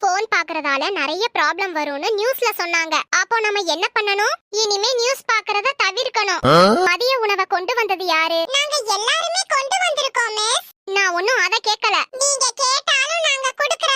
Phone பாக்குறதால நிறைய problem வரும்னு நியூஸ்ல சொன்னாங்க. அப்போ நம்ம என்ன பண்ணணும்? இனிமே நியூஸ் பாக்குறத தவிர்க்கணும். மதிய உணவை கொண்டு வந்தது யாரு? நாங்க எல்லாருமே கொண்டு வந்திருக்கோம் மிஸ். நான் ஒண்ணும் அத கேக்கல. நீங்க கேட்டாலும் நாங்க குடுக்குற